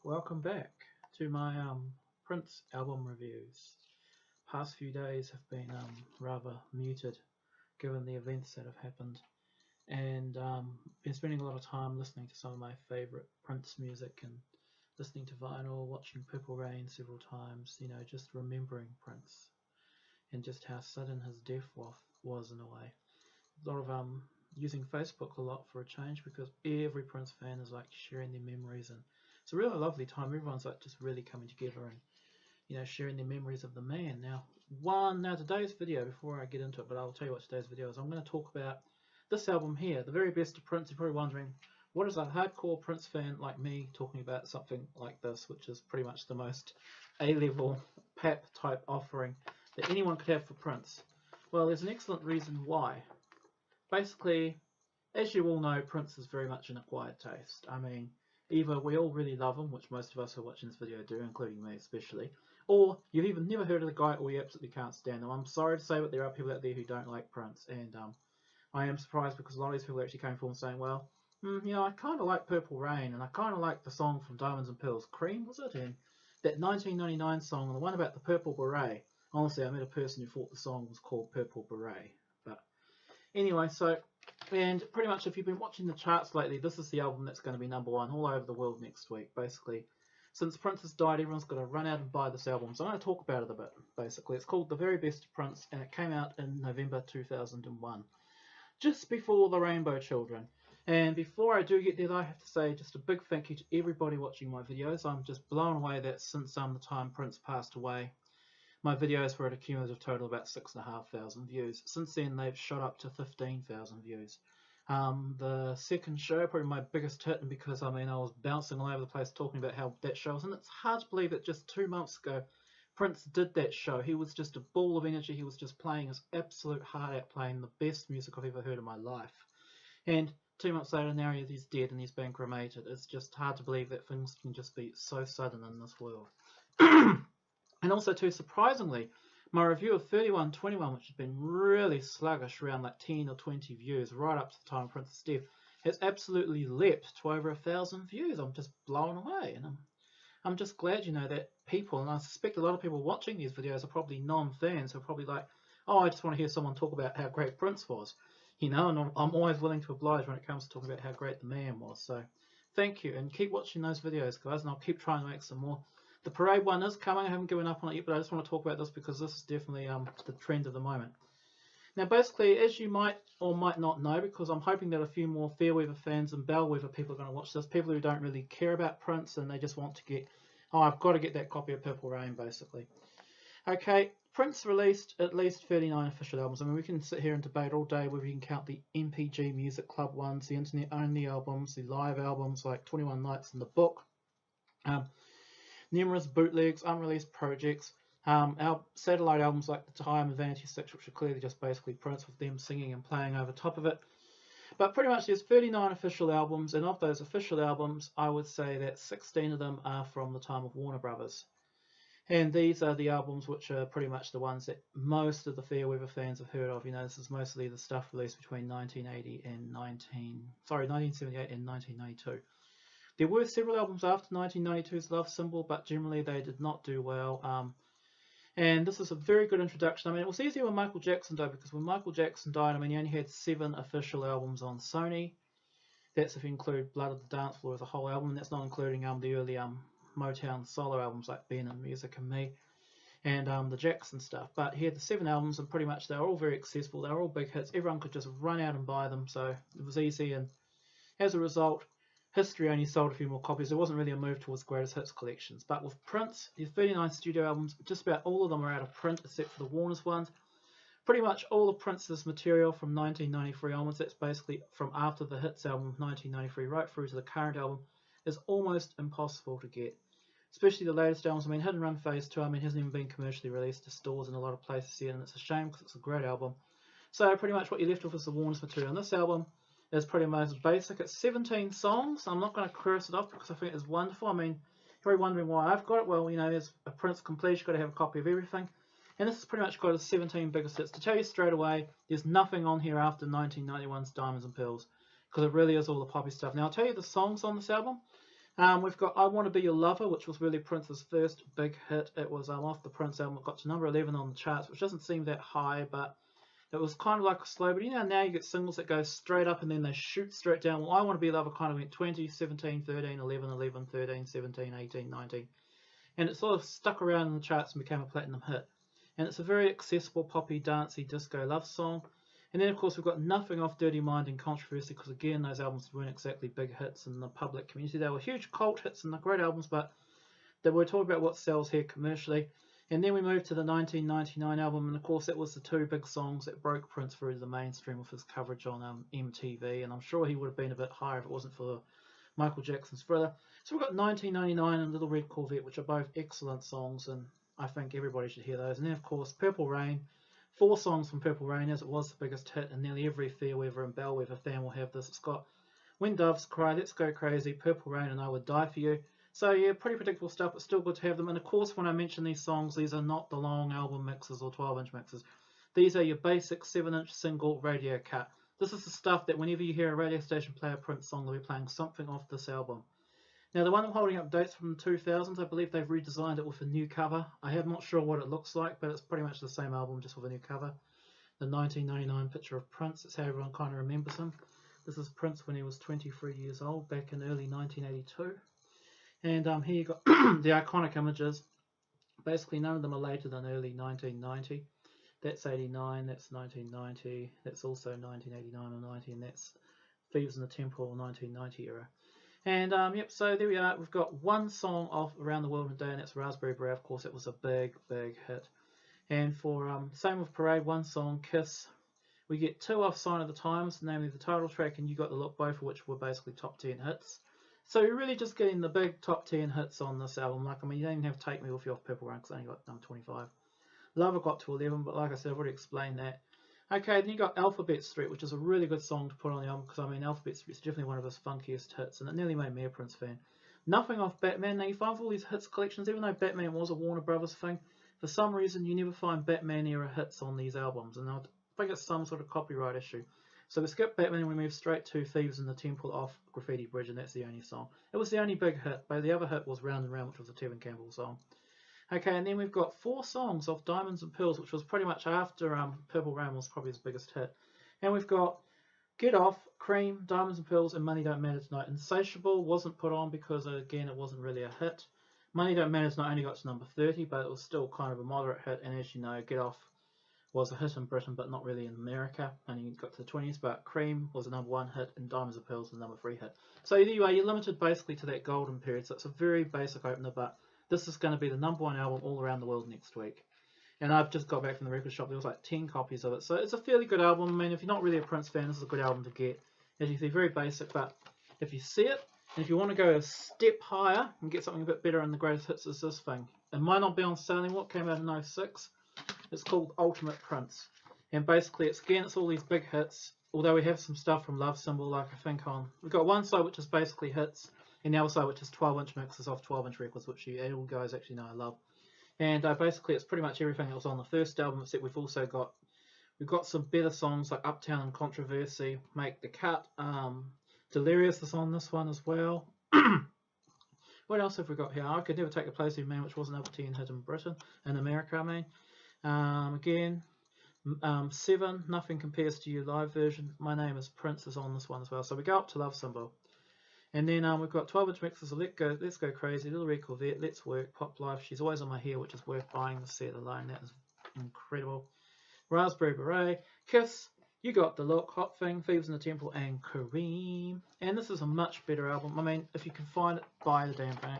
welcome back to my Prince album reviews. Past few days have been rather muted given the events that have happened, and been spending a lot of time listening to some of my favourite Prince music and listening to vinyl, watching Purple Rain several times, just remembering Prince and just how sudden his death was in a way. A lot of using Facebook a lot for a change because every Prince fan is like sharing their memories, and it's a really lovely time. Everyone's like just really coming together and sharing their memories of the man. Now today's video, before I get into it, but I'll tell you what today's video is. I'm going to talk about this album here, The Very Best of Prince. You're probably wondering, what is a hardcore Prince fan like me talking about something like this, which is pretty much the most A-level pap type offering that anyone could have for Prince? Well, there's an excellent reason why. Basically, as you all know, Prince is very much an acquired taste. I mean, either we all really love him, which most of us who are watching this video do, including me especially, or you've even never heard of the guy or you absolutely can't stand him. I'm sorry to say, but there are people out there who don't like Prince, and I am surprised because a lot of these people actually came forward saying, well, I kind of like Purple Rain, and I kind of like the song from Diamonds and Pearls, Cream, was it? And that 1999 song, and the one about the Purple Beret. Honestly, I met a person who thought the song was called Purple Beret. But anyway, and pretty much if you've been watching the charts lately, this is the album that's going to be #1 all over the world next week. Basically, since Prince has died, everyone's got to run out and buy this album. So I'm going to talk about it a bit, basically. It's called The Very Best of Prince, and it came out in November 2001, just before the Rainbow Children. And before I do get there, I have to say just a big thank you to everybody watching my videos. I'm just blown away that since the time Prince passed away, my videos were at a cumulative total of about 6,500 views. Since then, they've shot up to 15,000 views. The second show, probably my biggest hit, and because I was bouncing all over the place talking about how that show was, and it's hard to believe that just 2 months ago, Prince did that show. He was just a ball of energy. He was just playing his absolute heart out, playing the best music I've ever heard in my life. And 2 months later, now he's dead and he's been cremated. It's just hard to believe that things can just be so sudden in this world. And also, too, surprisingly, my review of 3121, which has been really sluggish, around like 10 or 20 views, right up to the time of Prince's death, has absolutely leapt to over 1,000 views. I'm just blown away, and I'm just glad, that people, and I suspect a lot of people watching these videos are probably non-fans, who are probably like, oh, I just want to hear someone talk about how great Prince was, and I'm always willing to oblige when it comes to talking about how great the man was. So thank you, and keep watching those videos, guys, and I'll keep trying to make some more. The parade one is coming. I haven't given up on it yet, but I just want to talk about this because this is definitely the trend of the moment. Now, basically, as you might or might not know, because I'm hoping that a few more Fairweather fans and Bellweather people are going to watch this, people who don't really care about Prince and they just want to get, oh, I've got to get that copy of Purple Rain, basically. Okay, Prince released at least 39 official albums. I mean, we can sit here and debate all day whether you can count the MPG Music Club ones, the internet-only albums, the live albums like 21 Nights in the Book, numerous bootlegs, unreleased projects, our satellite albums like The Time and Vanity 6, which are clearly just basically Prince with them singing and playing over top of it. But pretty much there's 39 official albums, and of those official albums, I would say that 16 of them are from the time of Warner Brothers. And these are the albums which are pretty much the ones that most of the Fairweather fans have heard of. This is mostly the stuff released between 1978 and 1992. There were several albums after 1992's Love Symbol, but generally they did not do well. And this is a very good introduction. I mean, it was easier when Michael Jackson died, because when Michael Jackson died, he only had 7 official albums on Sony. That's if you include Blood of the Dance Floor as a whole album, and that's not including the early Motown solo albums like Ben and Music and Me, and the Jackson stuff. But he had the 7 albums, and pretty much they were all very accessible. They were all big hits. Everyone could just run out and buy them, so it was easy. And as a result, history only sold a few more copies. There wasn't really a move towards greatest hits collections. But with Prince, his 39 studio albums, just about all of them are out of print except for the Warner's ones. Pretty much all of Prince's material from 1993 onwards, that's basically from after the hits album of 1993 right through to the current album, is almost impossible to get. Especially the latest albums. Hit and Run Phase 2, hasn't even been commercially released to stores in a lot of places yet, and it's a shame because it's a great album. So pretty much what you're left with is the Warner's material. And this album is pretty much basic. It's 17 songs. I'm not going to curse it off because I think it's wonderful. You're probably wondering why I've got it. Well, as a Prince complete, you've got to have a copy of everything. And this has pretty much got his 17 biggest hits. To tell you straight away, there's nothing on here after 1991's Diamonds and Pearls, because it really is all the poppy stuff. Now, I'll tell you the songs on this album. We've got I Want to Be Your Lover, which was really Prince's first big hit. It was off the Prince album. It got to number 11 on the charts, which doesn't seem that high, but it was kind of like a slow. But now you get singles that go straight up and then they shoot straight down. Well, I Want to Be Your Lover kind of went 20, 17, 13, 11, 11, 13, 17, 18, 19. And it sort of stuck around in the charts and became a platinum hit. And it's a very accessible, poppy, dancey, disco love song. And then, of course, we've got Nothing off Dirty Mind and Controversy, because, again, those albums weren't exactly big hits in the public community. They were huge cult hits and they're great albums, but they were talking about what sells here commercially. And then we moved to the 1999 album, and, of course, that was the two big songs that broke Prince through the mainstream with his coverage on MTV. And I'm sure he would have been a bit higher if it wasn't for Michael Jackson's Thriller. So we've got 1999 and Little Red Corvette, which are both excellent songs, and I think everybody should hear those. And then, of course, Purple Rain. 4 songs from Purple Rain, as it was the biggest hit, and nearly every Fairweather and Bellweather fan will have this. It's got When Doves Cry, Let's Go Crazy, Purple Rain, and I Would Die For You. So yeah, pretty predictable stuff, but still good to have them. And of course, when I mention these songs, these are not the long album mixes or 12-inch mixes. These are your basic 7-inch single radio cut. This is the stuff that whenever you hear a radio station play a Prince song, they'll be playing something off this album. Now, the one I'm holding up dates from the 2000s. I believe they've redesigned it with a new cover. I am not sure what it looks like, but it's pretty much the same album, just with a new cover. The 1999 picture of Prince, that's how everyone kind of remembers him. This is Prince when he was 23 years old, back in early 1982. And here you got the iconic images. Basically, none of them are later than early 1990. That's 89, that's 1990, that's also 1989 or 90, and that's Thieves in the Temple 1990 era. And yep, so there we are. We've got one song off Around the World in a Day, and that's Raspberry Beret. Of course, it was a big, big hit. And for same with Parade, one song, Kiss. We get 2 off Sign of the Times, namely the title track and You Got the Look, both of which were basically top 10 hits. So you're really just getting the big top 10 hits on this album. Like, I mean, you don't even have Take Me With You off Purple Rain, because I only got number 25. Lover got to 11, but like I said, I've already explained that. Okay, then you got Alphabet Street, which is a really good song to put on the album, because I mean, Alphabet Street is definitely one of his funkiest hits, and it nearly made me a Prince fan. Nothing off Batman. Now, you find all these hits collections, even though Batman was a Warner Brothers thing, for some reason you never find Batman era hits on these albums, and I think it's some sort of copyright issue. So we skip Batman and we move straight to Thieves in the Temple off Graffiti Bridge, and that's the only song. It was the only big hit, but the other hit was Round and Round, which was a Tevin Campbell song. Okay, and then we've got 4 songs off Diamonds and Pearls, which was pretty much after Purple Rain was probably his biggest hit. And we've got Get Off, Cream, Diamonds and Pearls, and Money Don't Matter Tonight. Insatiable wasn't put on because, again, it wasn't really a hit. Money Don't Matter Tonight only got to number 30, but it was still kind of a moderate hit. And as you know, Get Off was a hit in Britain, but not really in America. Only got to the 20s, but Cream was a number 1 hit, and Diamonds and Pearls was a number 3 hit. So there you are, you're limited basically to that golden period. So it's a very basic opener, but this is going to be the number 1 album all around the world next week. And I've just got back from the record shop. There was like 10 copies of it. So it's a fairly good album. I mean, if you're not really a Prince fan, this is a good album to get. As you see, very basic. But if you see it, and if you want to go a step higher and get something a bit better in the greatest hits, is this thing. It might not be on sale anymore. It came out in 06. It's called Ultimate Prince. And basically, it's all these big hits. Although we have some stuff from Love Symbol, like I think on... We've got one side which is basically hits, and the other side which is 12-inch mixes off 12-inch records, which you all guys actually know I love. And basically, it's pretty much everything that was on the first album, except we've got some better songs like Uptown and Controversy, Make the Cut. Delirious is on this one as well. What else have we got here? I Could Never Take the Place of You Man, which was an number 10 hit in Britain, in America, I mean. Again, 7, Nothing Compares to You live version. My Name is Prince is on this one as well. So we go up to Love Symbol. And then we've got 12-inch mixes of Let's Go Crazy, Little Red Corvette, Let's Work, Pop Life, She's Always on My Hair, which is worth buying the set alone. That is incredible. Raspberry Beret, Kiss, You Got the Look, Hot Thing, Thieves in the Temple, and Kareem. And this is a much better album. I mean, if you can find it, buy the damn thing.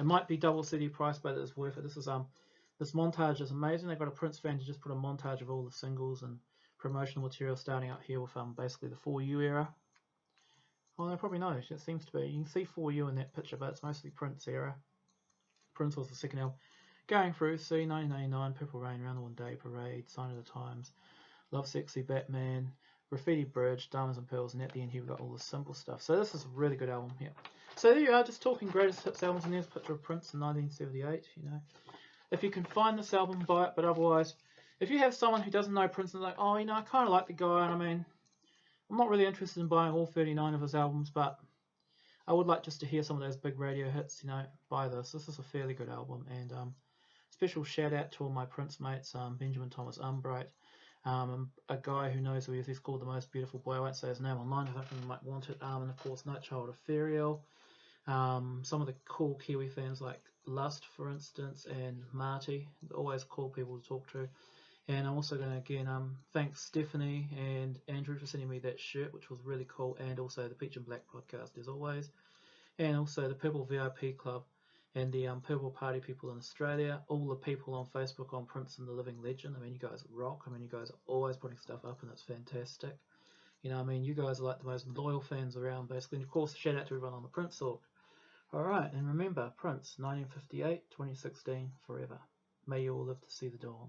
It might be double CD price, but it's worth it. This montage is amazing. They've got a Prince fan to just put a montage of all the singles and promotional material, starting up here with basically the 4U era. Well, no, probably not. It seems to be. You can see 4U in that picture, but it's mostly Prince era. Prince was the second album. Going through, see 1999, Purple Rain, Round the World Day, Parade, Sign of the Times, Love Sexy, Batman, Graffiti Bridge, Diamonds and Pearls, and at the end here we've got all the simple stuff. So this is a really good album here. So there you are, just talking greatest hits albums, and there's a picture of Prince in 1978, you know. If you can find this album, buy it, but otherwise, if you have someone who doesn't know Prince and like, oh, you know, I kind of like the guy, and I mean, I'm not really interested in buying all 39 of his albums, but I would like just to hear some of those big radio hits, you know, buy this. This is a fairly good album. And special shout out to all my Prince mates, Benjamin Thomas Umbright, a guy who knows who he is. He's called The Most Beautiful Boy. I won't say his name online, I think you might want it. And of course, Night Child Ethereal. Some of the cool Kiwi fans like Lust, for instance, and Marty. Always cool people to talk to. And I'm also going to again thank Stephanie and Andrew for sending me that shirt, which was really cool, and also the Peach and Black podcast as always, and also the Purple VIP Club and the Purple Party people in Australia, all the people on Facebook on Prince and the Living Legend. I mean, you guys rock. I mean, you guys are always putting stuff up, and it's fantastic. You know, I mean, you guys are like the most loyal fans around, basically. And of course, shout out to everyone on the Prince Talk. All right, and remember, Prince, 1958, 2016, forever. May you all live to see the dawn.